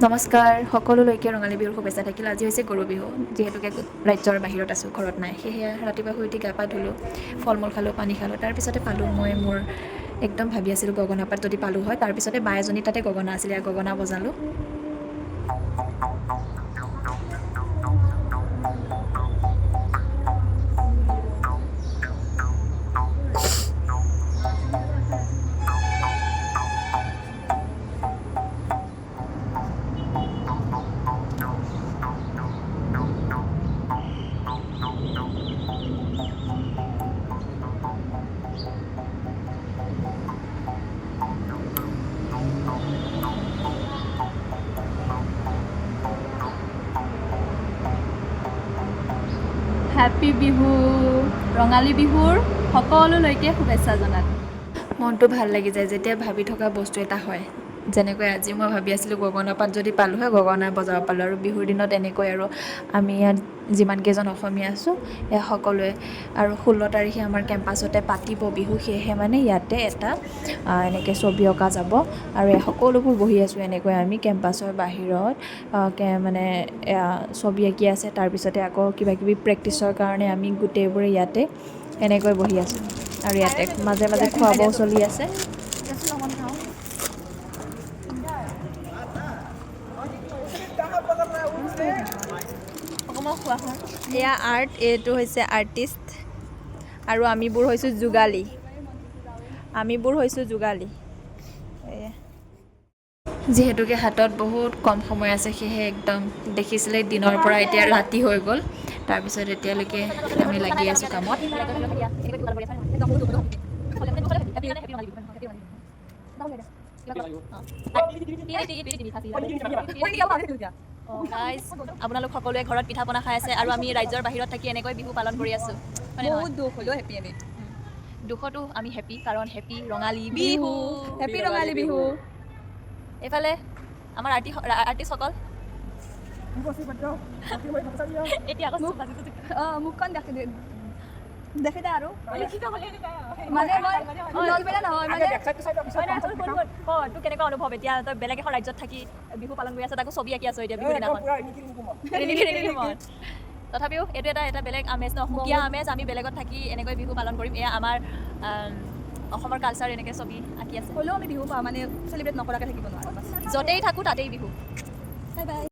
নমস্কাৰ সকলোলৈকে ৰঙালী বিহুৰ শুভেচ্ছা থাকিল। আজি হৈছে গৰু বিহু, যিহেতুকে ৰাজ্যৰ বাহিৰত আছোঁ, ঘৰত নাই। সেয়েহে ৰাতিপুৱা শুই উঠি গা পা ধুলোঁ, ফল মূল খালোঁ, পানী খালোঁ। তাৰপিছতে পালোঁ মই মোৰ একদম ভাবি আছিলোঁ গগনা পাত যদি পালোঁ হয়। তাৰপিছতে বা এজনী তাতে গগনা আছিলে, গগনা বজালোঁ। হেপী বিহু, ৰঙালী বিহুৰ সকলোলৈকে শুভেচ্ছা জনালোঁ। মনটো ভাল লাগি যায় যেতিয়া ভাবি থকা বস্তু এটা হয়। যেনেকৈ আজি মই ভাবি আছিলোঁ গগনা পাত যদি পালোঁ হয়, গগনা বজাব পালোঁ। আৰু বিহুৰ দিনত এনেকৈ আৰু আমি ইয়াত যিমানকেইজন অসমীয়া আছোঁ সকলোৱে, আৰু 16 তাৰিখে আমাৰ কেম্পাছতে পাতিব বিহু। সেয়েহে মানে ইয়াতে এটা এনেকৈ ছবি অঁকা যাব, আৰু সকলোবোৰ বহি আছোঁ এনেকৈ আমি কেম্পাছৰ বাহিৰত মানে ছবি আঁকি আছে। তাৰপিছতে আকৌ কিবাকিবি প্ৰেক্টিছৰ কাৰণে আমি গোটেইবোৰে ইয়াতে এনেকৈ বহি আছোঁ, আৰু ইয়াতে মাজে মাজে খোৱা বোৱাও চলি আছে। এয়া আৰ্ট, এইটো হৈছে আৰ্টিষ্ট, আৰু আমিবোৰ হৈছোঁ যোগালী। যিহেতুকে হাতত বহুত কম সময় আছে, সেয়েহে একদম দেখিছিলে দিনৰ পৰা এতিয়া ৰাতি হৈ গ'ল। তাৰপিছত এতিয়ালৈকে আমি লাগি আছোঁ কামত। গাইজ, আপোনালোক সকলোৱে ঘৰত পিঠা পনা খাই আছে, আৰু আমি ৰাজ্যৰ বাহিৰত থাকি এনেকৈ বিহু পালন কৰি আছোঁ। বহুত দুখ হ'লেও হেপী আমি। দুখতো আমি হেপী, কাৰণ হেপী ৰঙালী বিহু, হেপী ৰঙালী বিহু। এইফালে আমাৰ আৰ্টিষ্টসকল এতিয়া আকৌ মুখখন দেখি দে আৰু মানে তোৰ কেনেকুৱা অনুভৱ এতিয়া? তই বেলেগ এখন ৰাজ্যত থাকি বিহু পালন কৰি আছ, তাকো ছবি আঁকি আছ এতিয়া বিহু দিনাখন। তথাপিও এইটো এটা বেলেগ আমেজ ন, সুকীয়া আমেজ। আমি বেলেগত থাকি এনেকৈ বিহু পালন কৰিম। এয়া আমাৰ অসমৰ কালচাৰ, এনেকৈ ছবি আঁকি আছে। হ'লেও আমি বিহু মানে চেলিব্ৰেট নকৰাকৈ থাকিব নোৱাৰোঁ। য'তেই থাকোঁ তাতেই বিহু। Bye bye.